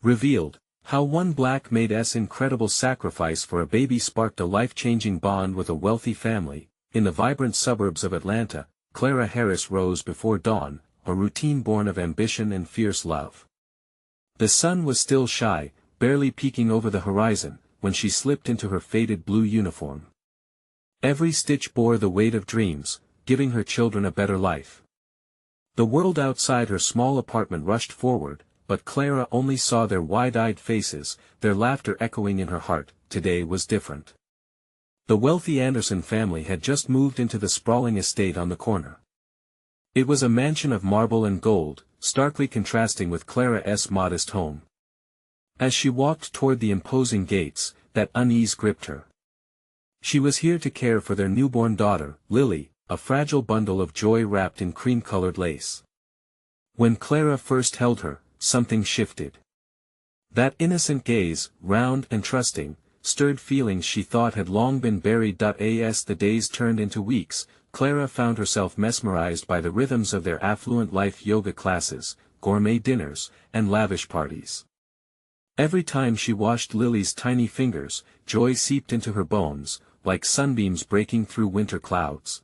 Revealed, how one black maid's incredible sacrifice for a baby sparked a life-changing bond with a wealthy family. In the vibrant suburbs of Atlanta, Clara Harris rose before dawn, a routine born of ambition and fierce love. The sun was still shy, barely peeking over the horizon, when she slipped into her faded blue uniform. Every stitch bore the weight of dreams, giving her children a better life. The world outside her small apartment rushed forward, but Clara only saw their wide-eyed faces, their laughter echoing in her heart. Today was different. The wealthy Anderson family had just moved into the sprawling estate on the corner. It was a mansion of marble and gold, starkly contrasting with Clara's modest home. As she walked toward the imposing gates, that unease gripped her. She was here to care for their newborn daughter, Lily, a fragile bundle of joy wrapped in cream-colored lace. When Clara first held her, something shifted. That innocent gaze, round and trusting, stirred feelings she thought had long been buried. As the days turned into weeks, Clara found herself mesmerized by the rhythms of their affluent life: yoga classes, gourmet dinners, and lavish parties. Every time she washed Lily's tiny fingers, joy seeped into her bones, like sunbeams breaking through winter clouds.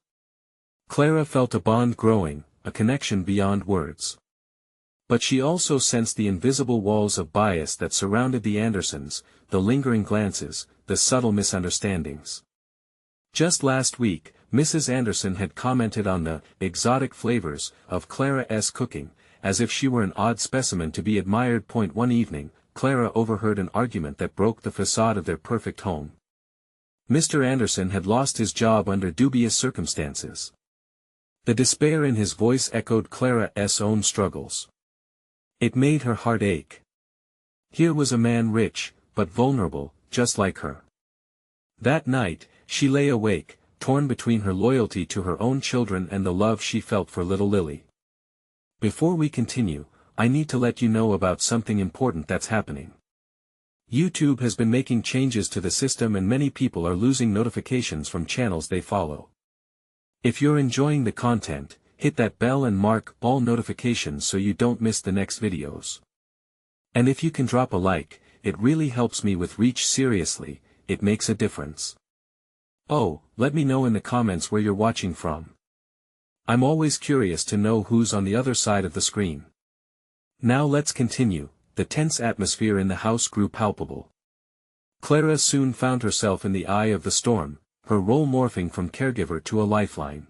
Clara felt a bond growing, a connection beyond words. But she also sensed the invisible walls of bias that surrounded the Andersons, the lingering glances, the subtle misunderstandings. Just last week, Mrs. Anderson had commented on the exotic flavors of Clara's cooking, as if she were an odd specimen to be admired. One evening, Clara overheard an argument that broke the facade of their perfect home. Mr. Anderson had lost his job under dubious circumstances. The despair in his voice echoed Clara's own struggles. It made her heart ache. Here was a man rich, but vulnerable, just like her. That night, she lay awake, torn between her loyalty to her own children and the love she felt for little Lily. Before we continue, I need to let you know about something important that's happening. YouTube has been making changes to the system and many people are losing notifications from channels they follow. If you're enjoying the content, hit that bell and mark all notifications so you don't miss the next videos. And if you can drop a like, it really helps me with reach. Seriously, it makes a difference. Oh, let me know in the comments where you're watching from. I'm always curious to know who's on the other side of the screen. Now let's continue. The tense atmosphere in the house grew palpable. Clara soon found herself in the eye of the storm, her role morphing from caregiver to a lifeline.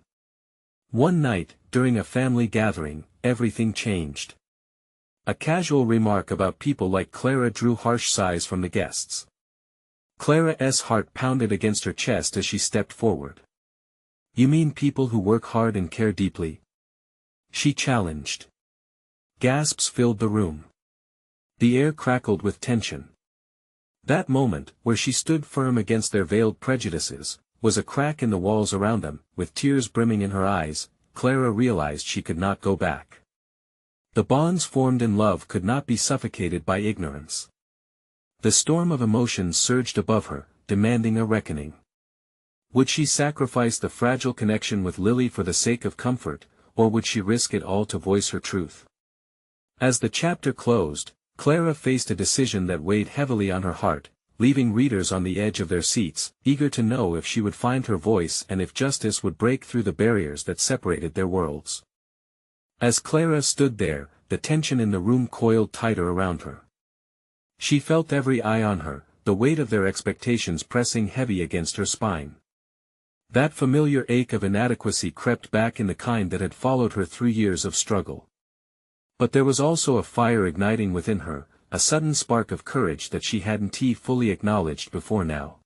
One night, during a family gathering, everything changed. A casual remark about people like Clara drew harsh sighs from the guests. Clara's heart pounded against her chest as she stepped forward. "You mean people who work hard and care deeply?" she challenged. Gasps filled the room. The air crackled with tension. That moment, where she stood firm against their veiled prejudices, was a crack in the walls around them. With tears brimming in her eyes, Clara realized she could not go back. The bonds formed in love could not be suffocated by ignorance. The storm of emotions surged above her, demanding a reckoning. Would she sacrifice the fragile connection with Lily for the sake of comfort, or would she risk it all to voice her truth? As the chapter closed, Clara faced a decision that weighed heavily on her heart, leaving readers on the edge of their seats, eager to know if she would find her voice and if justice would break through the barriers that separated their worlds. As Clara stood there, the tension in the room coiled tighter around her. She felt every eye on her, the weight of their expectations pressing heavy against her spine. That familiar ache of inadequacy crept back in the kind that had followed her through years of struggle. But there was also a fire igniting within her, a sudden spark of courage that she hadn't fully acknowledged before now.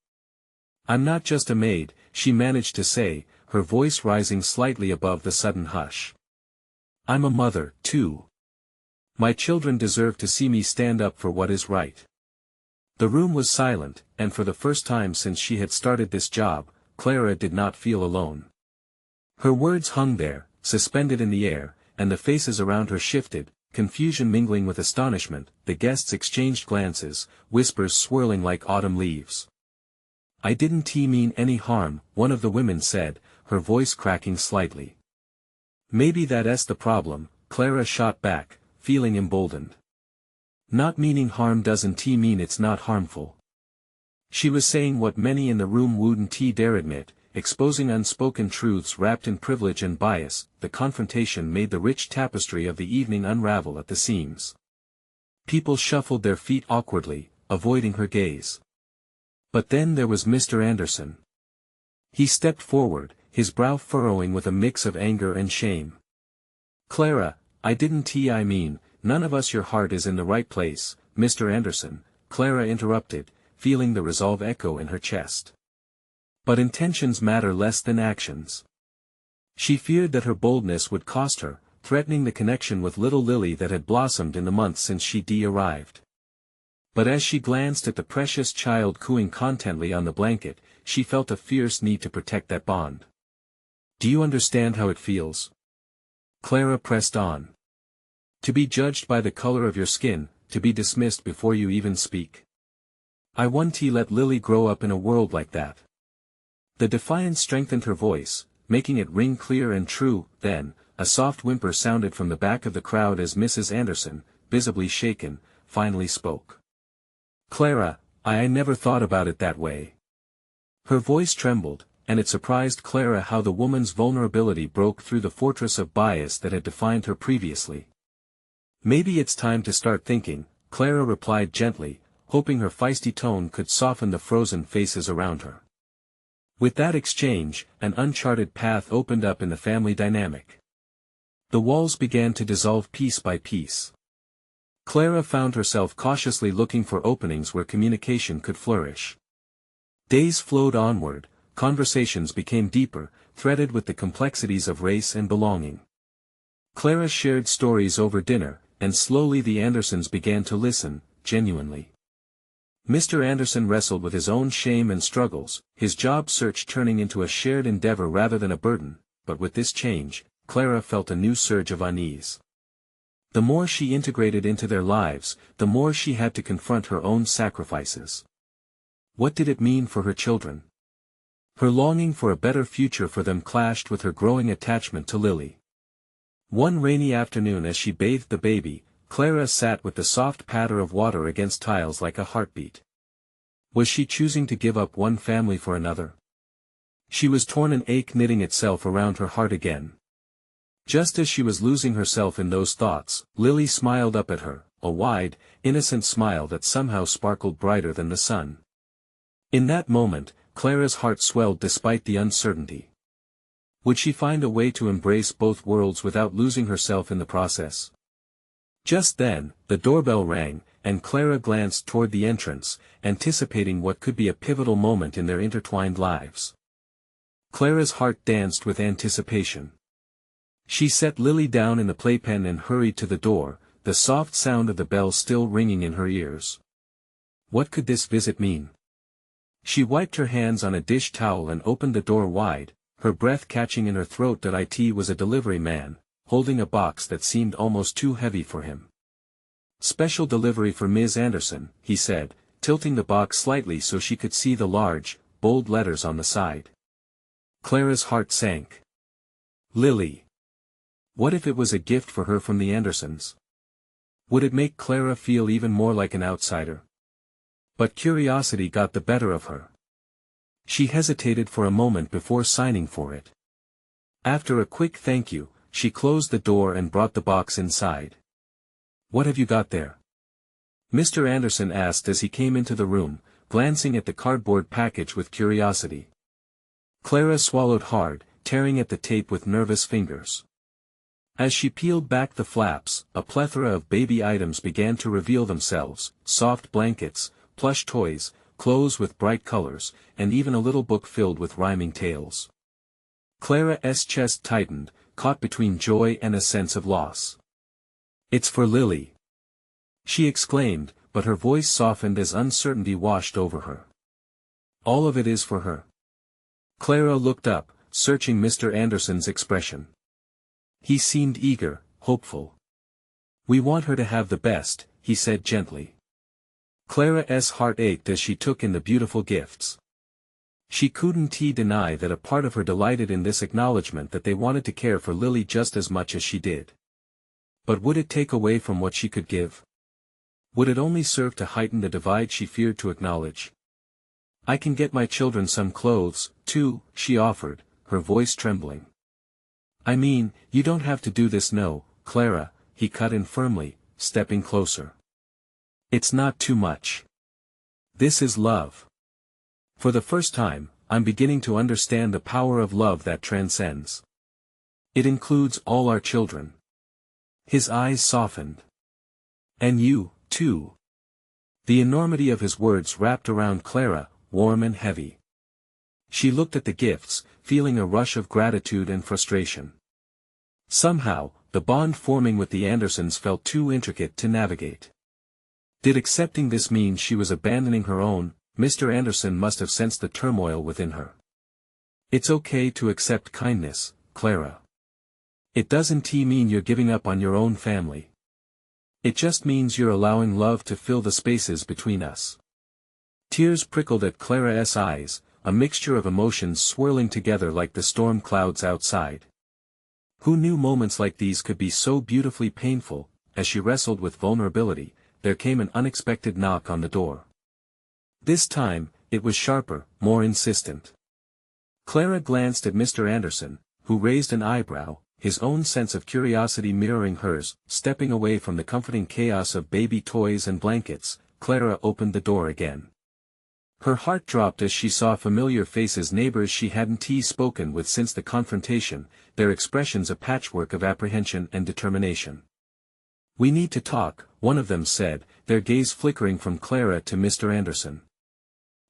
"I'm not just a maid," she managed to say, her voice rising slightly above the sudden hush. "I'm a mother, too. My children deserve to see me stand up for what is right." The room was silent, and for the first time since she had started this job, Clara did not feel alone. Her words hung there, suspended in the air, and the faces around her shifted, confusion mingling with astonishment. The guests exchanged glances, whispers swirling like autumn leaves. "I didn't mean any harm," one of the women said, her voice cracking slightly. "Maybe that's the problem," Clara shot back, feeling emboldened. Not meaning harm doesn't mean it's not harmful. She was saying what many in the room wouldn't dare admit, exposing unspoken truths wrapped in privilege and bias. The confrontation made the rich tapestry of the evening unravel at the seams. People shuffled their feet awkwardly, avoiding her gaze. But then there was Mr. Anderson. He stepped forward, his brow furrowing with a mix of anger and shame. "Clara, I mean, none of us. Your heart is in the right place, Mr. Anderson," Clara interrupted, feeling the resolve echo in her chest. But intentions matter less than actions. She feared that her boldness would cost her, threatening the connection with little Lily that had blossomed in the months since she'd arrived. But as she glanced at the precious child cooing contently on the blanket, she felt a fierce need to protect that bond. "Do you understand how it feels?" Clara pressed on. "To be judged by the color of your skin, to be dismissed before you even speak. I won't let Lily grow up in a world like that." The defiance strengthened her voice, making it ring clear and true. Then, a soft whimper sounded from the back of the crowd as Mrs. Anderson, visibly shaken, finally spoke. "Clara, I never thought about it that way." Her voice trembled, and it surprised Clara how the woman's vulnerability broke through the fortress of bias that had defined her previously. "Maybe it's time to start thinking," Clara replied gently, hoping her feisty tone could soften the frozen faces around her. With that exchange, an uncharted path opened up in the family dynamic. The walls began to dissolve piece by piece. Clara found herself cautiously looking for openings where communication could flourish. Days flowed onward, conversations became deeper, threaded with the complexities of race and belonging. Clara shared stories over dinner, and slowly the Andersons began to listen, genuinely. Mr. Anderson wrestled with his own shame and struggles, his job search turning into a shared endeavor rather than a burden, but with this change, Clara felt a new surge of unease. The more she integrated into their lives, the more she had to confront her own sacrifices. What did it mean for her children? Her longing for a better future for them clashed with her growing attachment to Lily. One rainy afternoon as she bathed the baby, Clara sat with the soft patter of water against tiles like a heartbeat. Was she choosing to give up one family for another? She was torn, an ache knitting itself around her heart again. Just as she was losing herself in those thoughts, Lily smiled up at her, a wide, innocent smile that somehow sparkled brighter than the sun. In that moment, Clara's heart swelled despite the uncertainty. Would she find a way to embrace both worlds without losing herself in the process? Just then, the doorbell rang, and Clara glanced toward the entrance, anticipating what could be a pivotal moment in their intertwined lives. Clara's heart danced with anticipation. She set Lily down in the playpen and hurried to the door, the soft sound of the bell still ringing in her ears. What could this visit mean? She wiped her hands on a dish towel and opened the door wide, her breath catching in her throat. It was a delivery man, holding a box that seemed almost too heavy for him. "Special delivery for Ms. Anderson," he said, tilting the box slightly so she could see the large, bold letters on the side. Clara's heart sank. Lily. What if it was a gift for her from the Andersons? Would it make Clara feel even more like an outsider? But curiosity got the better of her. She hesitated for a moment before signing for it. After a quick thank you, she closed the door and brought the box inside. "What have you got there?" Mr. Anderson asked as he came into the room, glancing at the cardboard package with curiosity. Clara swallowed hard, tearing at the tape with nervous fingers. As she peeled back the flaps, a plethora of baby items began to reveal themselves: soft blankets, plush toys, clothes with bright colors, and even a little book filled with rhyming tales. Clara's chest tightened, caught between joy and a sense of loss. "It's for Lily," she exclaimed, but her voice softened as uncertainty washed over her. "All of it is for her?" Clara looked up, searching Mr. Anderson's expression. He seemed eager, hopeful. "We want her to have the best," he said gently. Clara's heart ached as she took in the beautiful gifts. She couldn't deny that a part of her delighted in this acknowledgement that they wanted to care for Lily just as much as she did. But would it take away from what she could give? Would it only serve to heighten the divide she feared to acknowledge? I can get my children some clothes, too, she offered, her voice trembling. I mean, you don't have to do this, no, Clara, he cut in firmly, stepping closer. It's not too much. This is love. For the first time, I'm beginning to understand the power of love that transcends. It includes all our children. His eyes softened. And you, too. The enormity of his words wrapped around Clara, warm and heavy. She looked at the gifts, feeling a rush of gratitude and frustration. Somehow, the bond forming with the Andersons felt too intricate to navigate. Did accepting this mean she was abandoning her own? Mr. Anderson must have sensed the turmoil within her. It's okay to accept kindness, Clara. It doesn't mean you're giving up on your own family. It just means you're allowing love to fill the spaces between us. Tears prickled at Clara's eyes, a mixture of emotions swirling together like the storm clouds outside. Who knew moments like these could be so beautifully painful? As she wrestled with vulnerability, there came an unexpected knock on the door. This time, it was sharper, more insistent. Clara glanced at Mr. Anderson, who raised an eyebrow, his own sense of curiosity mirroring hers. Stepping away from the comforting chaos of baby toys and blankets, Clara opened the door again. Her heart dropped as she saw familiar faces, neighbors she hadn't spoken with since the confrontation, their expressions a patchwork of apprehension and determination. We need to talk, one of them said, their gaze flickering from Clara to Mr. Anderson.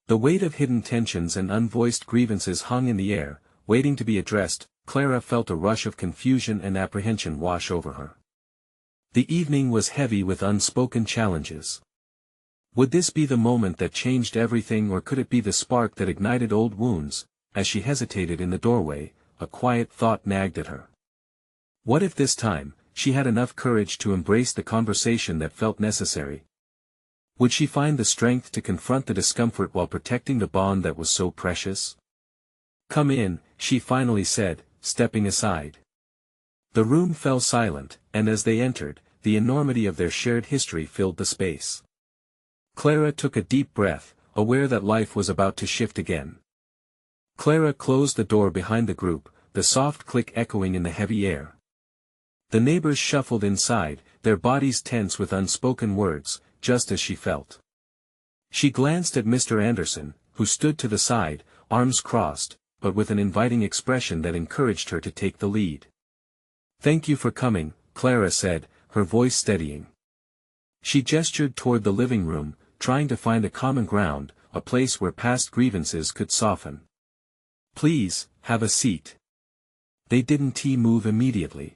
The weight of hidden tensions and unvoiced grievances hung in the air, waiting to be addressed. Clara felt a rush of confusion and apprehension wash over her. The evening was heavy with unspoken challenges. Would this be the moment that changed everything, or could it be the spark that ignited old wounds? As she hesitated in the doorway, a quiet thought nagged at her. What if this time, she had enough courage to embrace the conversation that felt necessary? Would she find the strength to confront the discomfort while protecting the bond that was so precious? Come in, she finally said, stepping aside. The room fell silent, and as they entered, the enormity of their shared history filled the space. Clara took a deep breath, aware that life was about to shift again. Clara closed the door behind the group, the soft click echoing in the heavy air. The neighbors shuffled inside, their bodies tense with unspoken words, just as she felt. She glanced at Mr. Anderson, who stood to the side, arms crossed, but with an inviting expression that encouraged her to take the lead. Thank you for coming, Clara said, her voice steadying. She gestured toward the living room, trying to find a common ground, a place where past grievances could soften. Please, have a seat. They didn't move immediately.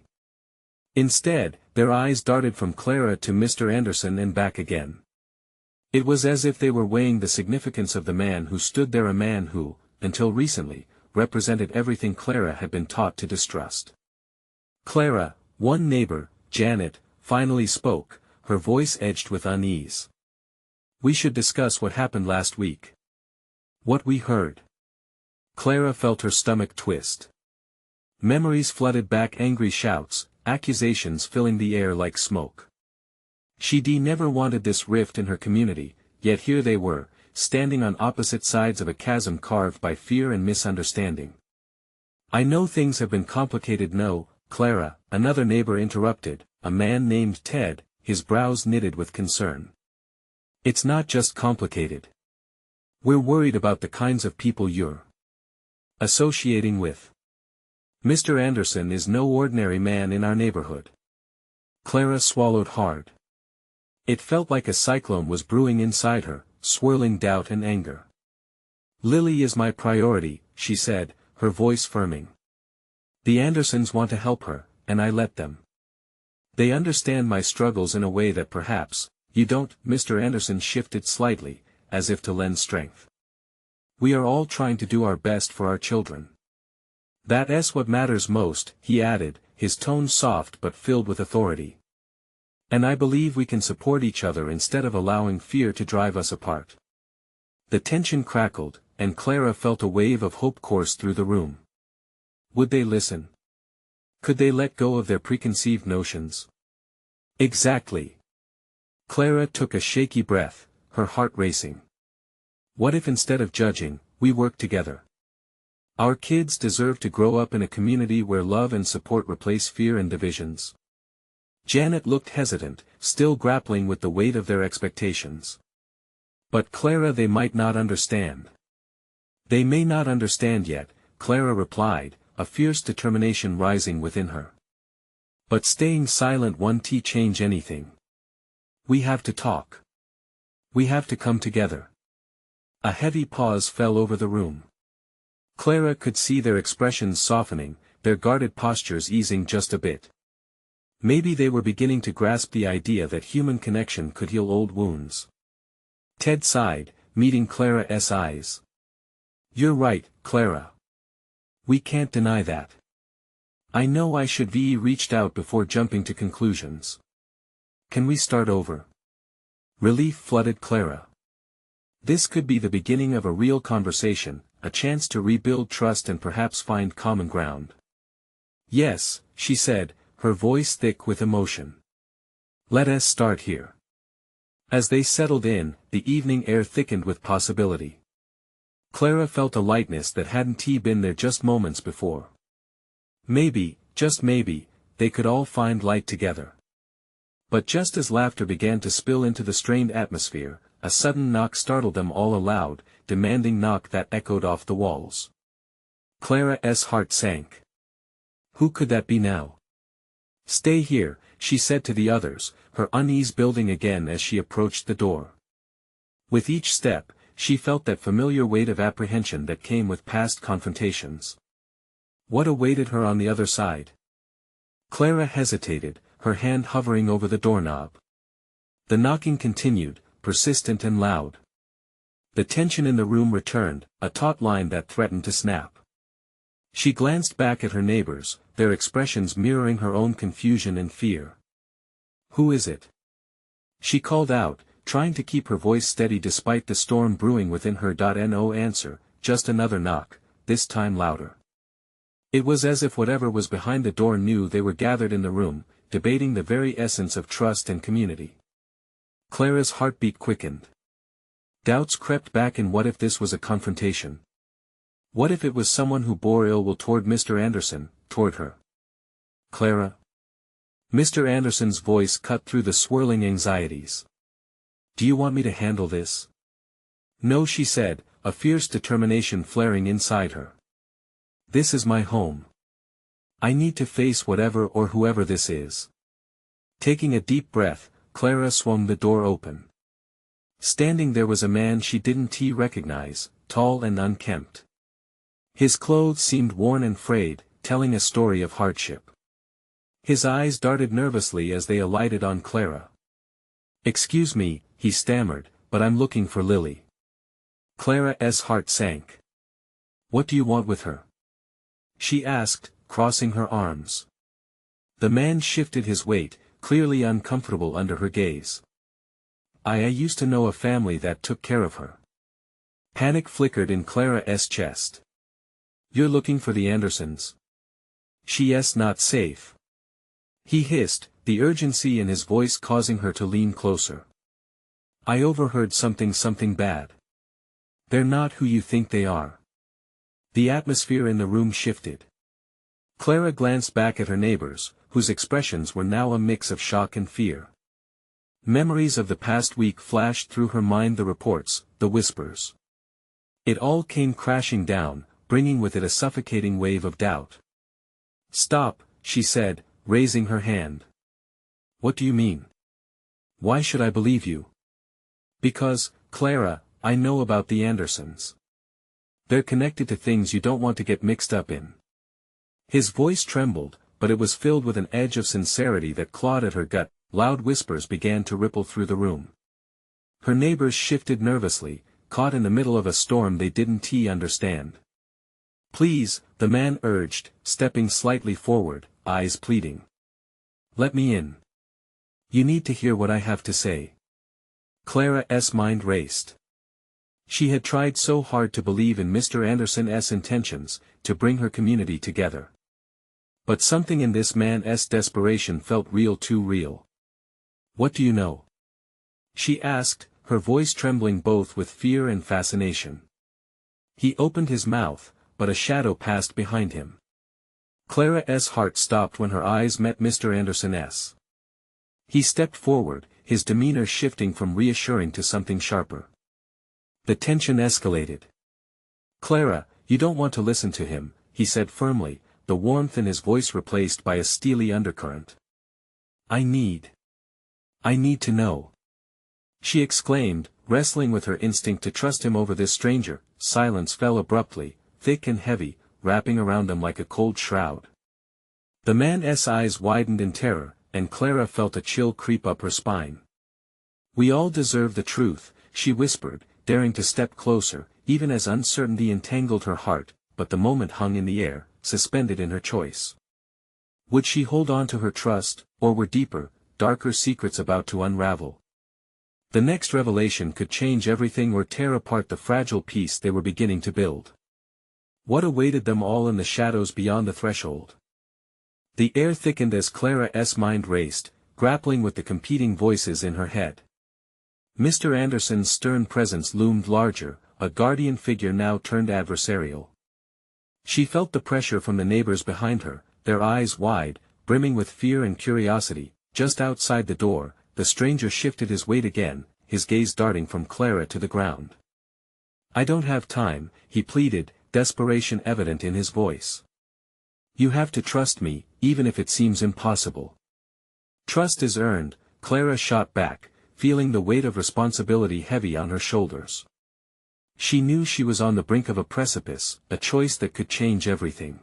Instead, their eyes darted from Clara to Mr. Anderson and back again. It was as if they were weighing the significance of the man who stood there, a man who, until recently, represented everything Clara had been taught to distrust. Clara, one neighbor, Janet, finally spoke, her voice edged with unease. We should discuss what happened last week. What we heard. Clara felt her stomach twist. Memories flooded back, angry shouts, accusations filling the air like smoke. She never wanted this rift in her community, yet here they were, standing on opposite sides of a chasm carved by fear and misunderstanding. I know things have been complicated. No, Clara, another neighbor interrupted, a man named Ted, his brows knitted with concern. It's not just complicated. We're worried about the kinds of people you're associating with. Mr. Anderson is no ordinary man in our neighborhood. Clara swallowed hard. It felt like a cyclone was brewing inside her, swirling doubt and anger. Lily is my priority, she said, her voice firming. The Andersons want to help her, and I let them. They understand my struggles in a way that perhaps you don't. Mr. Anderson shifted slightly, as if to lend strength. We are all trying to do our best for our children. That's what matters most, he added, his tone soft but filled with authority. And I believe we can support each other instead of allowing fear to drive us apart. The tension crackled, and Clara felt a wave of hope course through the room. Would they listen? Could they let go of their preconceived notions? Exactly. Clara took a shaky breath, her heart racing. What if instead of judging, we work together? Our kids deserve to grow up in a community where love and support replace fear and divisions. Janet looked hesitant, still grappling with the weight of their expectations. But Clara, they might not understand. They may not understand yet, Clara replied, a fierce determination rising within her. But staying silent won't change anything. We have to talk. We have to come together. A heavy pause fell over the room. Clara could see their expressions softening, their guarded postures easing just a bit. Maybe they were beginning to grasp the idea that human connection could heal old wounds. Ted sighed, meeting Clara's eyes. You're right, Clara. We can't deny that. I know I should have reached out before jumping to conclusions. Can we start over? Relief flooded Clara. This could be the beginning of a real conversation, a chance to rebuild trust and perhaps find common ground. Yes, she said, her voice thick with emotion. Let us start here. As they settled in, the evening air thickened with possibility. Clara felt a lightness that hadn't been there just moments before. Maybe, just maybe, they could all find light together. But just as laughter began to spill into the strained atmosphere, a sudden knock startled them all, a loud, demanding knock that echoed off the walls. Clara's heart sank. Who could that be now? Stay here, she said to the others, her unease building again as she approached the door. With each step, she felt that familiar weight of apprehension that came with past confrontations. What awaited her on the other side? Clara hesitated, her hand hovering over the doorknob. The knocking continued, persistent and loud. The tension in the room returned, a taut line that threatened to snap. She glanced back at her neighbors, their expressions mirroring her own confusion and fear. Who is it? She called out, trying to keep her voice steady despite the storm brewing within her. No answer, just another knock, this time louder. It was as if whatever was behind the door knew they were gathered in the room, debating the very essence of trust and community. Clara's heartbeat quickened. Doubts crept back in. What if this was a confrontation? What if it was someone who bore ill will toward Mr. Anderson, toward her? Clara? Mr. Anderson's voice cut through the swirling anxieties. Do you want me to handle this? No, she said, a fierce determination flaring inside her. This is my home. I need to face whatever or whoever this is. Taking a deep breath, Clara swung the door open. Standing there was a man she didn't recognize, tall and unkempt. His clothes seemed worn and frayed, telling a story of hardship. His eyes darted nervously as they alighted on Clara. Excuse me, he stammered, but I'm looking for Lily. Clara's heart sank. What do you want with her? She asked, crossing her arms. The man shifted his weight, clearly uncomfortable under her gaze. I used to know a family that took care of her. Panic flickered in Clara's chest. You're looking for the Andersons? She's not safe. He hissed, the urgency in his voice causing her to lean closer. I overheard something bad. They're not who you think they are. The atmosphere in the room shifted. Clara glanced back at her neighbors, whose expressions were now a mix of shock and fear. Memories of the past week flashed through her mind, the reports, the whispers. It all came crashing down, bringing with it a suffocating wave of doubt. Stop, she said, raising her hand. What do you mean? Why should I believe you? Because, Clara, I know about the Andersons. They're connected to things you don't want to get mixed up in. His voice trembled, but it was filled with an edge of sincerity that clawed at her gut. Loud whispers began to ripple through the room. Her neighbors shifted nervously, caught in the middle of a storm they didn't understand. Please, the man urged, stepping slightly forward, eyes pleading. Let me in. You need to hear what I have to say. Clara's mind raced. She had tried so hard to believe in Mr. Anderson's intentions, to bring her community together. But something in this man's desperation felt real, too real. What do you know? she asked, her voice trembling both with fear and fascination. He opened his mouth, but a shadow passed behind him. Clara's heart stopped when her eyes met Mr. Anderson's. He stepped forward, his demeanor shifting from reassuring to something sharper. The tension escalated. "Clara, you don't want to listen to him," he said firmly, the warmth in his voice replaced by a steely undercurrent. I need to know," she exclaimed, wrestling with her instinct to trust him over this stranger. Silence fell abruptly, thick and heavy, wrapping around them like a cold shroud. The man's eyes widened in terror, and Clara felt a chill creep up her spine. "We all deserve the truth," she whispered, daring to step closer, even as uncertainty entangled her heart, but the moment hung in the air, suspended in her choice. Would she hold on to her trust, or were deeper, darker secrets about to unravel? The next revelation could change everything or tear apart the fragile peace they were beginning to build. What awaited them all in the shadows beyond the threshold? The air thickened as Clara's mind raced, grappling with the competing voices in her head. Mr. Anderson's stern presence loomed larger, a guardian figure now turned adversarial. She felt the pressure from the neighbors behind her, their eyes wide, brimming with fear and curiosity. Just outside the door, the stranger shifted his weight again, his gaze darting from Clara to the ground. "I don't have time," he pleaded, desperation evident in his voice. "You have to trust me, even if it seems impossible." "Trust is earned," Clara shot back, feeling the weight of responsibility heavy on her shoulders. She knew she was on the brink of a precipice, a choice that could change everything.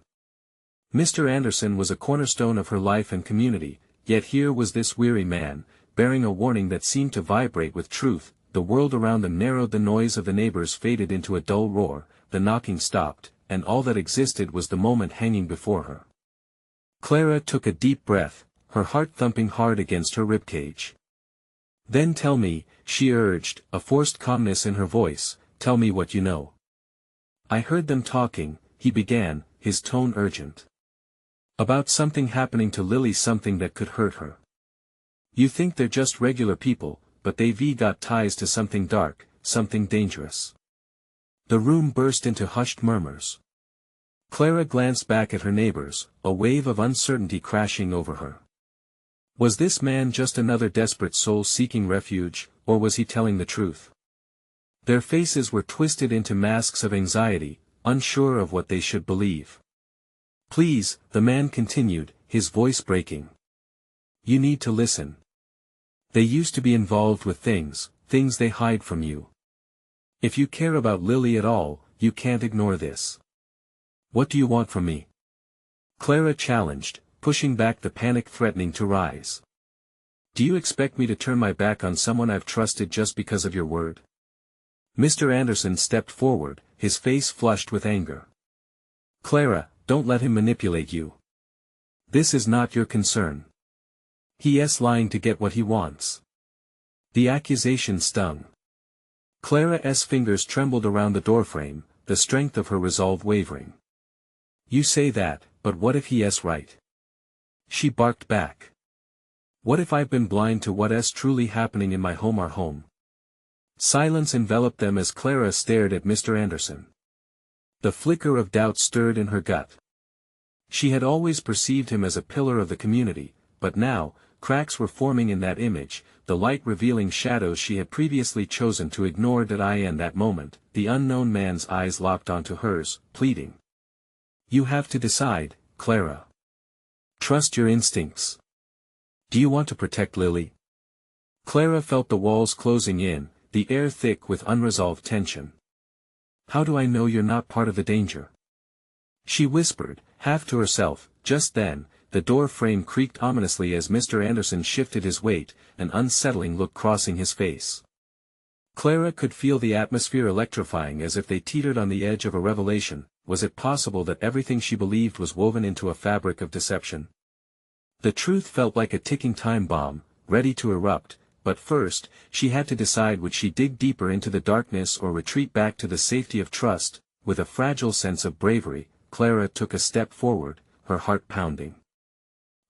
Mr. Anderson was a cornerstone of her life and community, yet here was this weary man, bearing a warning that seemed to vibrate with truth. The world around them narrowed, the noise of the neighbors faded into a dull roar, the knocking stopped, and all that existed was the moment hanging before her. Clara took a deep breath, her heart thumping hard against her ribcage. "Then tell me," she urged, a forced calmness in her voice, "tell me what you know." "I heard them talking," he began, his tone urgent. "About something happening to Lily, something that could hurt her. You think they're just regular people, but they've got ties to something dark, something dangerous." The room burst into hushed murmurs. Clara glanced back at her neighbors, a wave of uncertainty crashing over her. Was this man just another desperate soul seeking refuge, or was he telling the truth? Their faces were twisted into masks of anxiety, unsure of what they should believe. "Please," the man continued, his voice breaking. "You need to listen. They used to be involved with things they hide from you. If you care about Lily at all, you can't ignore this." "What do you want from me?" Clara challenged, pushing back the panic threatening to rise. "Do you expect me to turn my back on someone I've trusted just because of your word?" Mr. Anderson stepped forward, his face flushed with anger. "Clara, don't let him manipulate you. This is not your concern. He's lying to get what he wants." The accusation stung. Clara's fingers trembled around the doorframe, the strength of her resolve wavering. "You say that, but what if he's right?" She barked back. "What if I've been blind to what's truly happening in my home, our home?" Silence enveloped them as Clara stared at Mr. Anderson. The flicker of doubt stirred in her gut. She had always perceived him as a pillar of the community, but now, cracks were forming in that image, the light revealing shadows she had previously chosen to ignore. In that moment, the unknown man's eyes locked onto hers, pleading. "You have to decide, Clara. Trust your instincts. Do you want to protect Lily?" Clara felt the walls closing in, the air thick with unresolved tension. "How do I know you're not part of the danger?" she whispered, half to herself. Just then, the door frame creaked ominously as Mr. Anderson shifted his weight, an unsettling look crossing his face. Clara could feel the atmosphere electrifying as if they teetered on the edge of a revelation. Was it possible that everything she believed was woven into a fabric of deception? The truth felt like a ticking time bomb, ready to erupt, but first, she had to decide would she dig deeper into the darkness or retreat back to the safety of trust. With a fragile sense of bravery, Clara took a step forward, her heart pounding.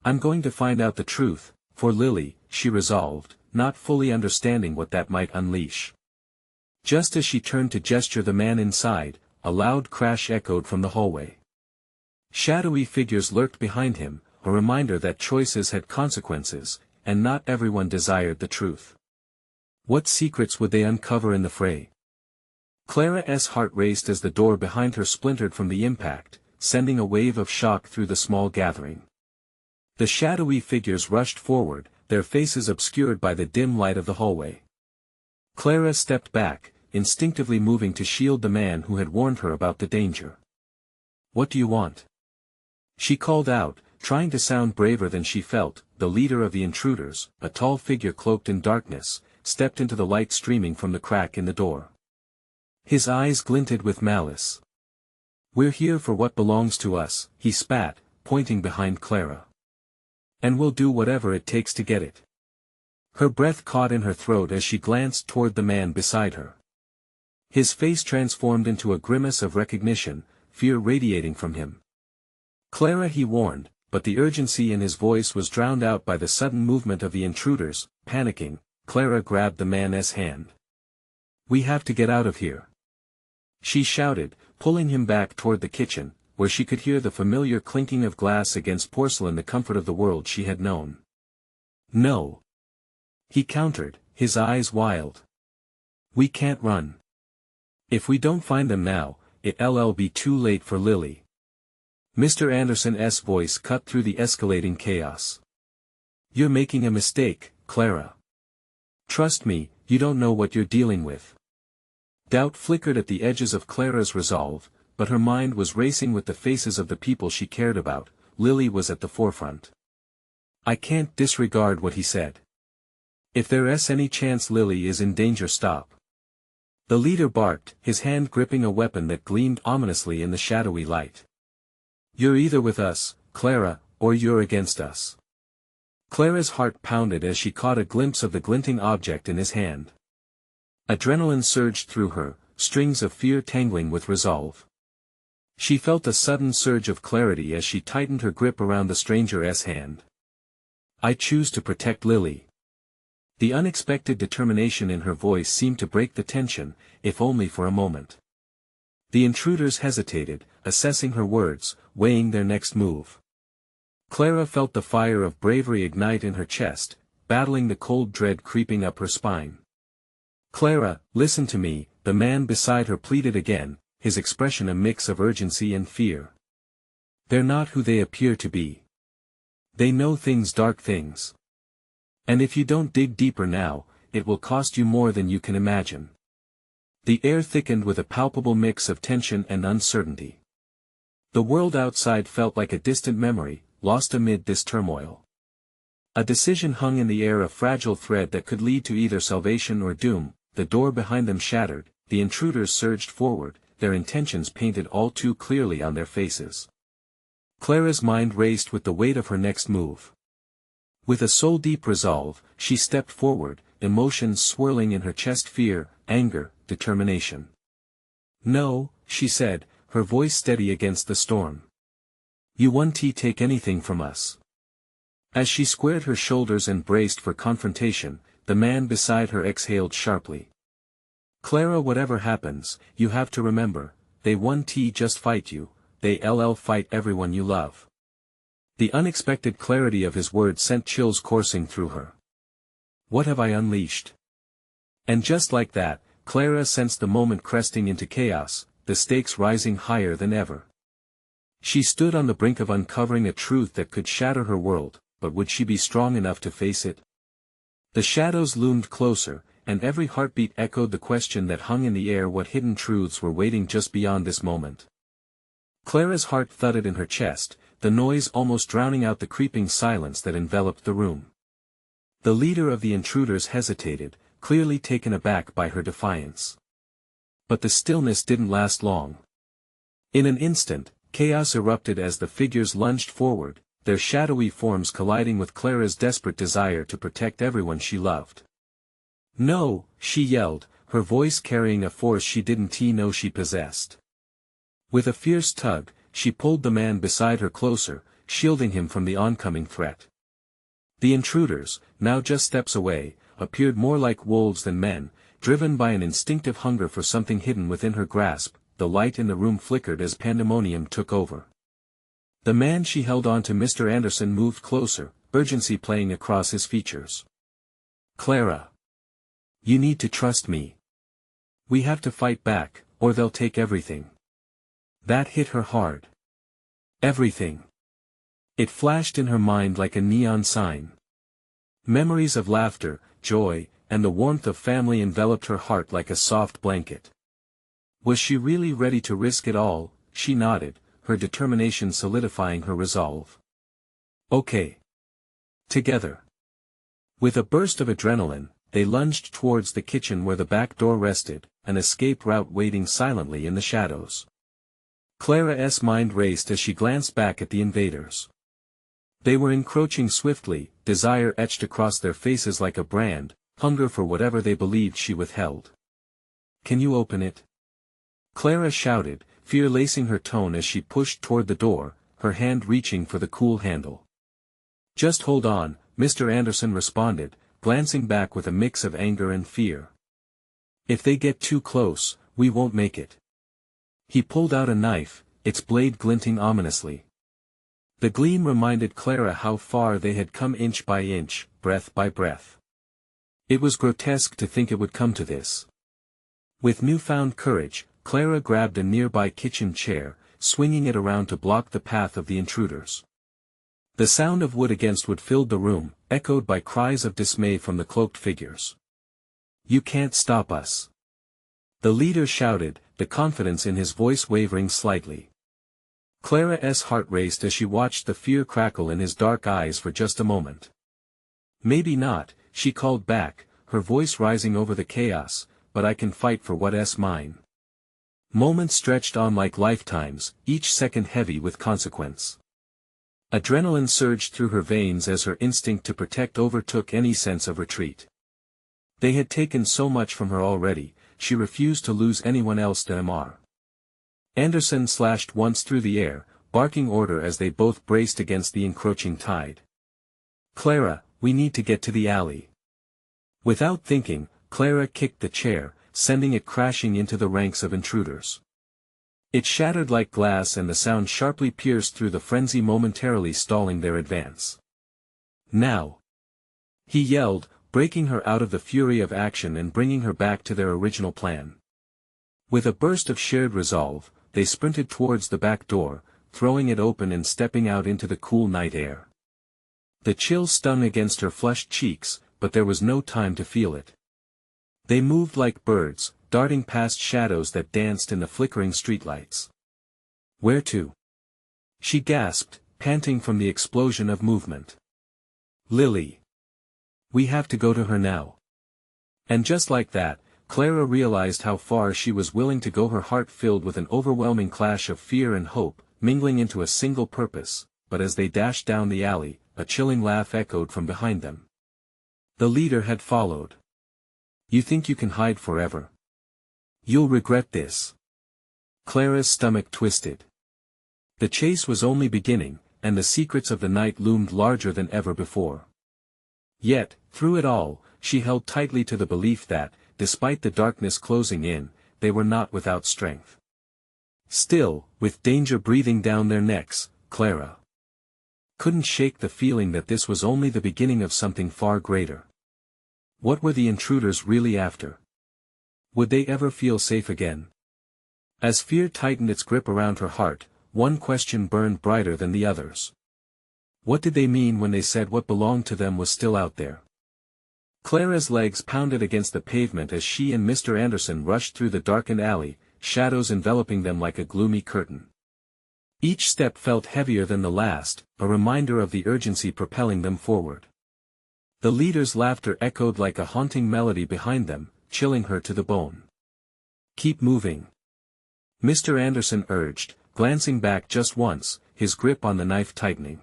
"I'm going to find out the truth, for Lily," she resolved, not fully understanding what that might unleash. Just as she turned to gesture the man inside, a loud crash echoed from the hallway. Shadowy figures lurked behind him, a reminder that choices had consequences, and not everyone desired the truth. What secrets would they uncover in the fray? Clara's heart raced as the door behind her splintered from the impact, sending a wave of shock through the small gathering. The shadowy figures rushed forward, their faces obscured by the dim light of the hallway. Clara stepped back, instinctively moving to shield the man who had warned her about the danger. "What do you want?" She called out, trying to sound braver than she felt. The leader of the intruders, a tall figure cloaked in darkness, stepped into the light streaming from the crack in the door. His eyes glinted with malice. "We're here for what belongs to us," he spat, pointing behind Clara. "And we'll do whatever it takes to get it." Her breath caught in her throat as she glanced toward the man beside her. His face transformed into a grimace of recognition, fear radiating from him. "Clara," he warned, but the urgency in his voice was drowned out by the sudden movement of the intruders. Panicking, Clara grabbed the man's hand. "We have to get out of here," she shouted, pulling him back toward the kitchen, where she could hear the familiar clinking of glass against porcelain, the comfort of the world she had known. "No," he countered, his eyes wild. "We can't run. If we don't find them now, it'll be too late for Lily." Mr. Anderson's voice cut through the escalating chaos. "You're making a mistake, Clara. Trust me, you don't know what you're dealing with." Doubt flickered at the edges of Clara's resolve, but her mind was racing with the faces of the people she cared about. Lily was at the forefront. "I can't disregard what he said. If there's any chance Lily is in danger, stop." The leader barked, his hand gripping a weapon that gleamed ominously in the shadowy light. "You're either with us, Clara, or you're against us." Clara's heart pounded as she caught a glimpse of the glinting object in his hand. Adrenaline surged through her, strings of fear tangling with resolve. She felt a sudden surge of clarity as she tightened her grip around the stranger's hand. "I choose to protect Lily." The unexpected determination in her voice seemed to break the tension, if only for a moment. The intruders hesitated, assessing her words, weighing their next move. Clara felt the fire of bravery ignite in her chest, battling the cold dread creeping up her spine. "Clara, listen to me," the man beside her pleaded again, his expression a mix of urgency and fear. "They're not who they appear to be. They know things, dark things. And if you don't dig deeper now, it will cost you more than you can imagine." The air thickened with a palpable mix of tension and uncertainty. The world outside felt like a distant memory, lost amid this turmoil. A decision hung in the air, a fragile thread that could lead to either salvation or doom. The door behind them shattered, the intruders surged forward, their intentions painted all too clearly on their faces. Clara's mind raced with the weight of her next move. With a soul-deep resolve, she stepped forward, emotions swirling in her chest: fear, anger, determination. "No," she said, her voice steady against the storm. "You won't take anything from us." As she squared her shoulders and braced for confrontation, the man beside her exhaled sharply. "Clara, whatever happens, you have to remember, they won't just fight you, they'll fight everyone you love." The unexpected clarity of his words sent chills coursing through her. What have I unleashed? And just like that, Clara sensed the moment cresting into chaos, the stakes rising higher than ever. She stood on the brink of uncovering a truth that could shatter her world, but would she be strong enough to face it? The shadows loomed closer, and every heartbeat echoed the question that hung in the air: what hidden truths were waiting just beyond this moment? Clara's heart thudded in her chest, the noise almost drowning out the creeping silence that enveloped the room. The leader of the intruders hesitated, clearly taken aback by her defiance. But the stillness didn't last long. In an instant, chaos erupted as the figures lunged forward, their shadowy forms colliding with Clara's desperate desire to protect everyone she loved. "No," she yelled, her voice carrying a force she didn't know she possessed. With a fierce tug, she pulled the man beside her closer, shielding him from the oncoming threat. The intruders, now just steps away, appeared more like wolves than men, driven by an instinctive hunger for something hidden within her grasp. The light in the room flickered as pandemonium took over. The man she held on to, Mr. Anderson, moved closer, urgency playing across his features. "Clara. You need to trust me. We have to fight back, or they'll take everything." That hit her hard. Everything. It flashed in her mind like a neon sign. Memories of laughter, joy, and the warmth of family enveloped her heart like a soft blanket. Was she really ready to risk it all? She nodded, her determination solidifying her resolve. "Okay. Together." With a burst of adrenaline, they lunged towards the kitchen where the back door rested, an escape route waiting silently in the shadows. Clara's mind raced as she glanced back at the invaders. They were encroaching swiftly, desire etched across their faces like a brand, hunger for whatever they believed she withheld. "Can you open it?" Clara shouted, fear lacing her tone as she pushed toward the door, her hand reaching for the cool handle. "Just hold on," Mr. Anderson responded, glancing back with a mix of anger and fear. "If they get too close, we won't make it." He pulled out a knife, its blade glinting ominously. The gleam reminded Clara how far they had come, inch by inch, breath by breath. It was grotesque to think it would come to this. With newfound courage, Clara grabbed a nearby kitchen chair, swinging it around to block the path of the intruders. The sound of wood against wood filled the room, echoed by cries of dismay from the cloaked figures. "You can't stop us," the leader shouted, the confidence in his voice wavering slightly. Clara's heart raced as she watched the fear crackle in his dark eyes for just a moment. "Maybe not," she called back, her voice rising over the chaos, "but I can fight for what's mine." Moments stretched on like lifetimes, each second heavy with consequence. Adrenaline surged through her veins as her instinct to protect overtook any sense of retreat. They had taken so much from her already, she refused to lose anyone else to Mr. Anderson slashed once through the air, barking order as they both braced against the encroaching tide. "Clara, we need to get to the alley." Without thinking, Clara kicked the chair, sending it crashing into the ranks of intruders. It shattered like glass and the sound sharply pierced through the frenzy, momentarily stalling their advance. "Now!" he yelled, breaking her out of the fury of action and bringing her back to their original plan. With a burst of shared resolve, they sprinted towards the back door, throwing it open and stepping out into the cool night air. The chill stung against her flushed cheeks, but there was no time to feel it. They moved like birds, darting past shadows that danced in the flickering streetlights. "Where to?" she gasped, panting from the explosion of movement. "Lily. We have to go to her now." And just like that, Clara realized how far she was willing to go, her heart filled with an overwhelming clash of fear and hope, mingling into a single purpose. But as they dashed down the alley, a chilling laugh echoed from behind them. The leader had followed. "You think you can hide forever? You'll regret this." Clara's stomach twisted. The chase was only beginning, and the secrets of the night loomed larger than ever before. Yet, through it all, she held tightly to the belief that, despite the darkness closing in, they were not without strength. Still, with danger breathing down their necks, Clara couldn't shake the feeling that this was only the beginning of something far greater. What were the intruders really after? Would they ever feel safe again? As fear tightened its grip around her heart, one question burned brighter than the others. What did they mean when they said what belonged to them was still out there? Clara's legs pounded against the pavement as she and Mr. Anderson rushed through the darkened alley, shadows enveloping them like a gloomy curtain. Each step felt heavier than the last, a reminder of the urgency propelling them forward. The leader's laughter echoed like a haunting melody behind them, chilling her to the bone. "Keep moving," Mr. Anderson urged, glancing back just once, his grip on the knife tightening.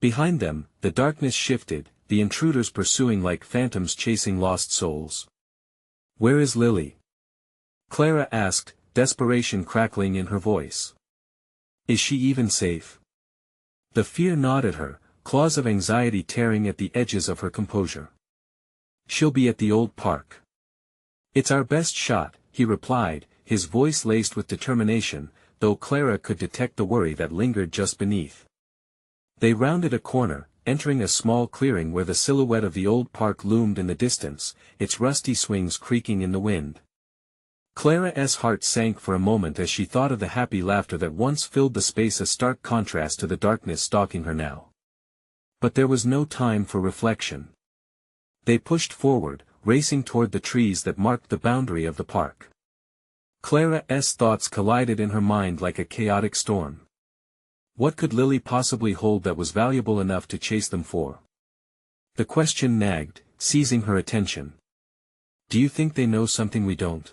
Behind them, the darkness shifted, the intruders pursuing like phantoms chasing lost souls. "Where is Lily?" Clara asked, desperation crackling in her voice. "Is she even safe?" The fear gnawed at her, claws of anxiety tearing at the edges of her composure. She'll be at the old park. It's our best shot, he replied, his voice laced with determination, though Clara could detect the worry that lingered just beneath. They rounded a corner, entering a small clearing where the silhouette of the old park loomed in the distance, its rusty swings creaking in the wind. Clara's heart sank for a moment as she thought of the happy laughter that once filled the space, a stark contrast to the darkness stalking her now. But there was no time for reflection. They pushed forward, racing toward the trees that marked the boundary of the park. Clara's thoughts collided in her mind like a chaotic storm. What could Lily possibly hold that was valuable enough to chase them for? The question nagged, seizing her attention. Do you think they know something we don't?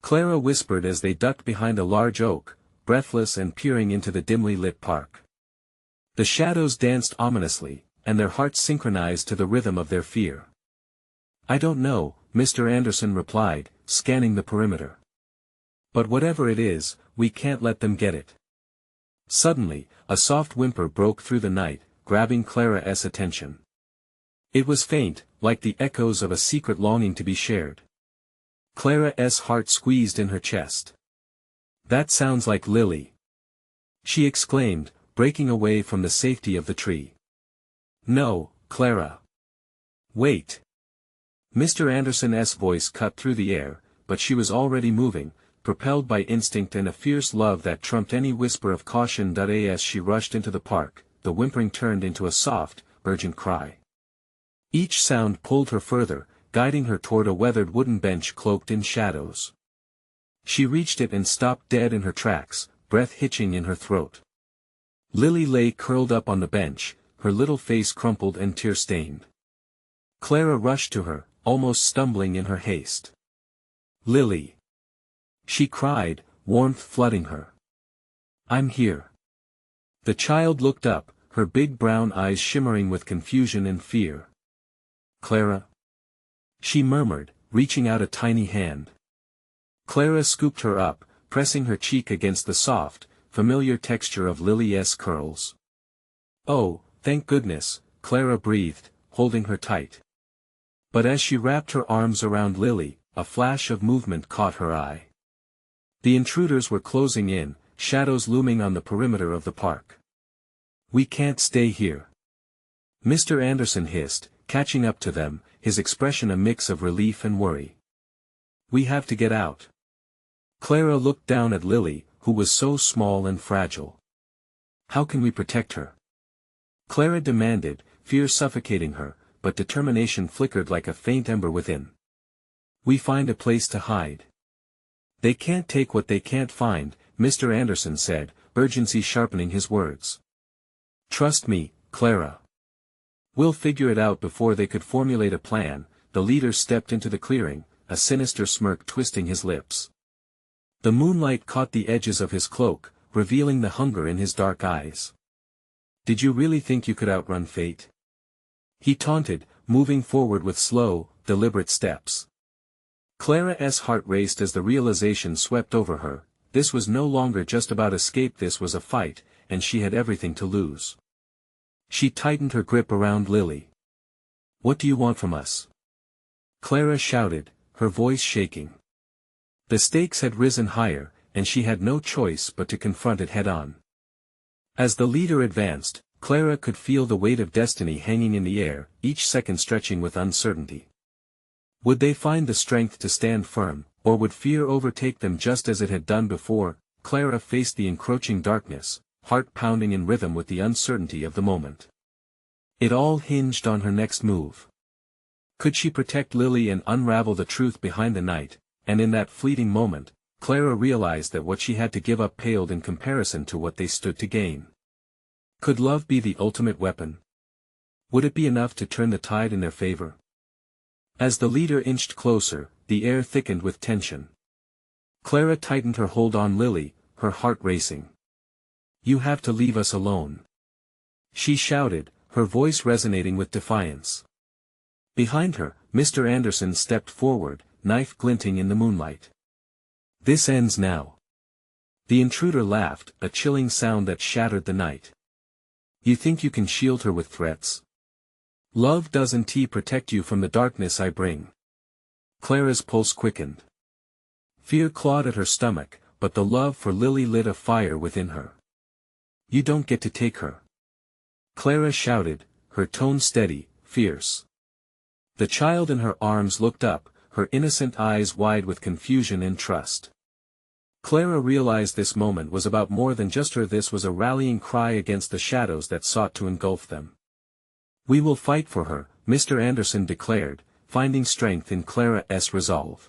Clara whispered as they ducked behind a large oak, breathless and peering into the dimly lit park. The shadows danced ominously, and their hearts synchronized to the rhythm of their fear. I don't know, Mr. Anderson replied, scanning the perimeter. But whatever it is, we can't let them get it. Suddenly, a soft whimper broke through the night, grabbing Clara's attention. It was faint, like the echoes of a secret longing to be shared. Clara's heart squeezed in her chest. That sounds like Lily, she exclaimed, breaking away from the safety of the tree. No, Clara. Wait. Mr. Anderson's voice cut through the air, but she was already moving, propelled by instinct and a fierce love that trumped any whisper of caution. As she rushed into the park, the whimpering turned into a soft, urgent cry. Each sound pulled her further, guiding her toward a weathered wooden bench cloaked in shadows. She reached it and stopped dead in her tracks, breath hitching in her throat. Lily lay curled up on the bench, her little face crumpled and tear-stained. Clara rushed to her, almost stumbling in her haste. Lily, she cried, warmth flooding her. I'm here. The child looked up, her big brown eyes shimmering with confusion and fear. Clara? She murmured, reaching out a tiny hand. Clara scooped her up, pressing her cheek against the soft, familiar texture of Lily's curls. Oh, thank goodness, Clara breathed, holding her tight. But as she wrapped her arms around Lily, a flash of movement caught her eye. The intruders were closing in, shadows looming on the perimeter of the park. We can't stay here, Mr. Anderson hissed, catching up to them, his expression a mix of relief and worry. We have to get out. Clara looked down at Lily, who was so small and fragile. How can we protect her? Clara demanded, fear suffocating her, but determination flickered like a faint ember within. We find a place to hide. They can't take what they can't find, Mr. Anderson said, urgency sharpening his words. Trust me, Clara. We'll figure it out. Before they could formulate a plan, the leader stepped into the clearing, a sinister smirk twisting his lips. The moonlight caught the edges of his cloak, revealing the hunger in his dark eyes. Did you really think you could outrun fate? He taunted, moving forward with slow, deliberate steps. Clara's heart raced as the realization swept over her. This was no longer just about escape, this was a fight, and she had everything to lose. She tightened her grip around Lily. What do you want from us? Clara shouted, her voice shaking. The stakes had risen higher, and she had no choice but to confront it head-on. As the leader advanced, Clara could feel the weight of destiny hanging in the air, each second stretching with uncertainty. Would they find the strength to stand firm, or would fear overtake them just as it had done before? Clara faced the encroaching darkness, heart pounding in rhythm with the uncertainty of the moment. It all hinged on her next move. Could she protect Lily and unravel the truth behind the night? And in that fleeting moment, Clara realized that what she had to give up paled in comparison to what they stood to gain. Could love be the ultimate weapon? Would it be enough to turn the tide in their favor? As the leader inched closer, the air thickened with tension. Clara tightened her hold on Lily, her heart racing. You have to leave us alone, she shouted, her voice resonating with defiance. Behind her, Mr. Anderson stepped forward, knife glinting in the moonlight. This ends now. The intruder laughed, a chilling sound that shattered the night. You think you can shield her with threats? Love doesn't protect you from the darkness I bring. Clara's pulse quickened. Fear clawed at her stomach, but the love for Lily lit a fire within her. You don't get to take her. Clara shouted, her tone steady, fierce. The child in her arms looked up, her innocent eyes wide with confusion and trust. Clara realized this moment was about more than just her. This was a rallying cry against the shadows that sought to engulf them. We will fight for her, Mr. Anderson declared, finding strength in Clara's resolve.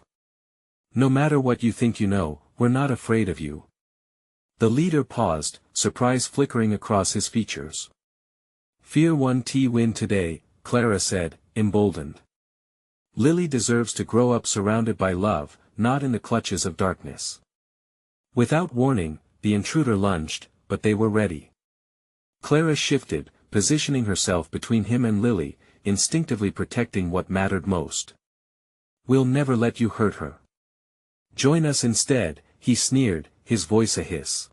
No matter what you think you know, we're not afraid of you. The leader paused, surprise flickering across his features. Fear won't win today, Clara said, emboldened. Lily deserves to grow up surrounded by love, not in the clutches of darkness. Without warning, the intruder lunged, but they were ready. Clara shifted, positioning herself between him and Lily, instinctively protecting what mattered most. We'll never let you hurt her. Join us instead, he sneered, his voice a hiss.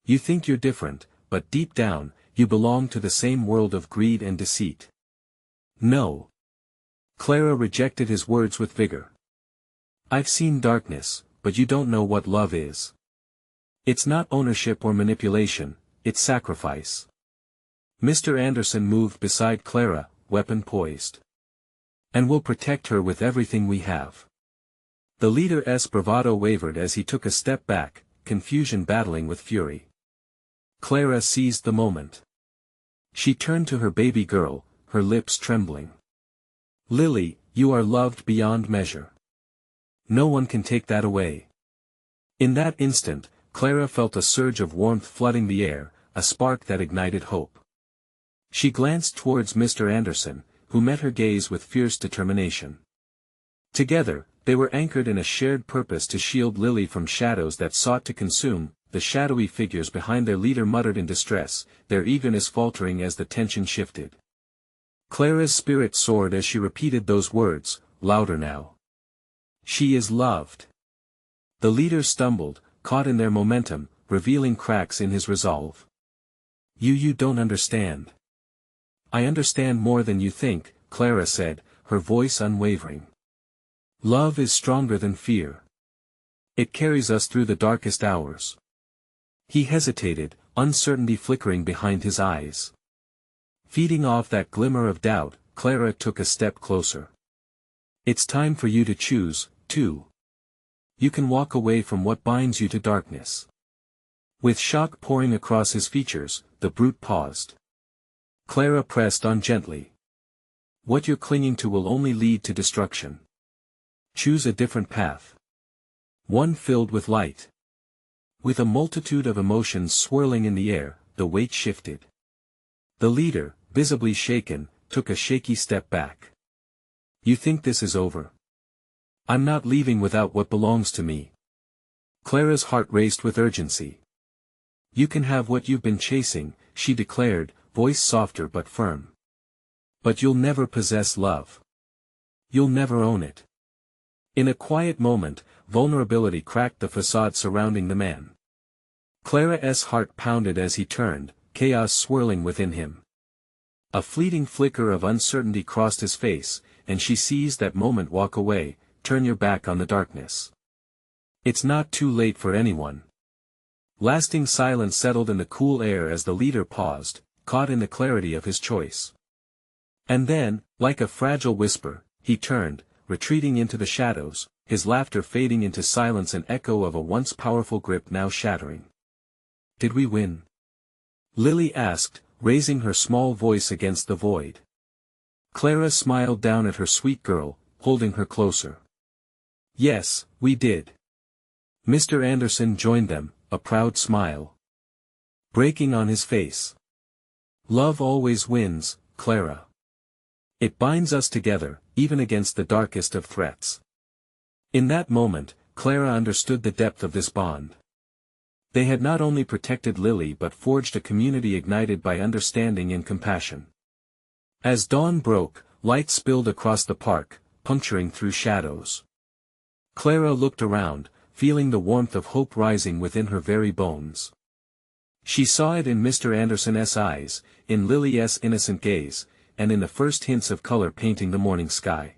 You think you're different, but deep down, you belong to the same world of greed and deceit. No. Clara rejected his words with vigor. I've seen darkness, but you don't know what love is. It's not ownership or manipulation, it's sacrifice. Mr. Anderson moved beside Clara, weapon poised. And we'll protect her with everything we have. The leader's bravado wavered as he took a step back, confusion battling with fury. Clara seized the moment. She turned to her baby girl, her lips trembling. Lily, you are loved beyond measure. No one can take that away. In that instant, Clara felt a surge of warmth flooding the air, a spark that ignited hope. She glanced towards Mr. Anderson, who met her gaze with fierce determination. Together, they were anchored in a shared purpose to shield Lily from shadows that sought to consume. The shadowy figures behind their leader muttered in distress, their eagerness faltering as the tension shifted. Clara's spirit soared as she repeated those words, louder now. She is loved. The leader stumbled, caught in their momentum, revealing cracks in his resolve. You don't understand. I understand more than you think, Clara said, her voice unwavering. Love is stronger than fear. It carries us through the darkest hours. He hesitated, uncertainty flickering behind his eyes. Feeding off that glimmer of doubt, Clara took a step closer. It's time for you to choose, too. You can walk away from what binds you to darkness. With shock pouring across his features, the brute paused. Clara pressed on gently. What you're clinging to will only lead to destruction. Choose a different path. One filled with light. With a multitude of emotions swirling in the air, the weight shifted. The leader, visibly shaken, took a shaky step back. You think this is over? I'm not leaving without what belongs to me. Clara's heart raced with urgency. You can have what you've been chasing, she declared, voice softer but firm. But you'll never possess love. You'll never own it. In a quiet moment, vulnerability cracked the facade surrounding the man. Clara's heart pounded as he turned, chaos swirling within him. A fleeting flicker of uncertainty crossed his face, and she seized that moment. Walk away, turn your back on the darkness. It's not too late for anyone. Lasting silence settled in the cool air as the leader paused, caught in the clarity of his choice. And then, like a fragile whisper, he turned, retreating into the shadows, his laughter fading into silence, an echo of a once powerful grip now shattering. Did we win? Lily asked, raising her small voice against the void. Clara smiled down at her sweet girl, holding her closer. Yes, we did. Mr. Anderson joined them, a proud smile breaking on his face. Love always wins, Clara. It binds us together, even against the darkest of threats. In that moment, Clara understood the depth of this bond. They had not only protected Lily but forged a community ignited by understanding and compassion. As dawn broke, light spilled across the park, puncturing through shadows. Clara looked around, feeling the warmth of hope rising within her very bones. She saw it in Mr. Anderson's eyes, in Lily's innocent gaze, and in the first hints of color painting the morning sky.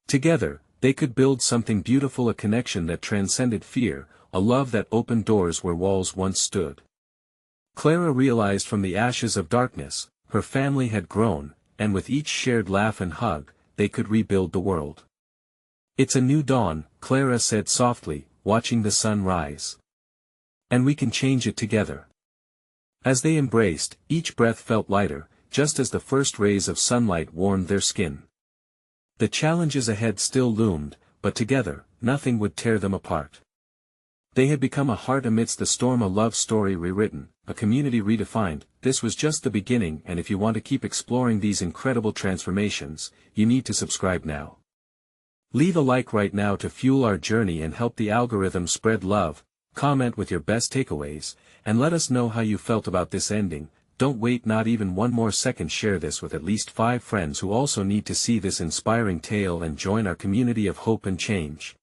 Together, they could build something beautiful, a connection that transcended fear, a love that opened doors where walls once stood. Clara realized from the ashes of darkness, her family had grown, and with each shared laugh and hug, they could rebuild the world. "It's a new dawn," Clara said softly, watching the sun rise. "And we can change it together." As they embraced, each breath felt lighter, just as the first rays of sunlight warmed their skin. The challenges ahead still loomed, but together, nothing would tear them apart. They had become a heart amidst the storm, a love story rewritten, a community redefined. This was just the beginning, and if you want to keep exploring these incredible transformations, you need to subscribe now. Leave a like right now to fuel our journey and help the algorithm spread love. Comment with your best takeaways, and let us know how you felt about this ending. Don't wait not even one more second. Share this with at least 5 friends who also need to see this inspiring tale and join our community of hope and change.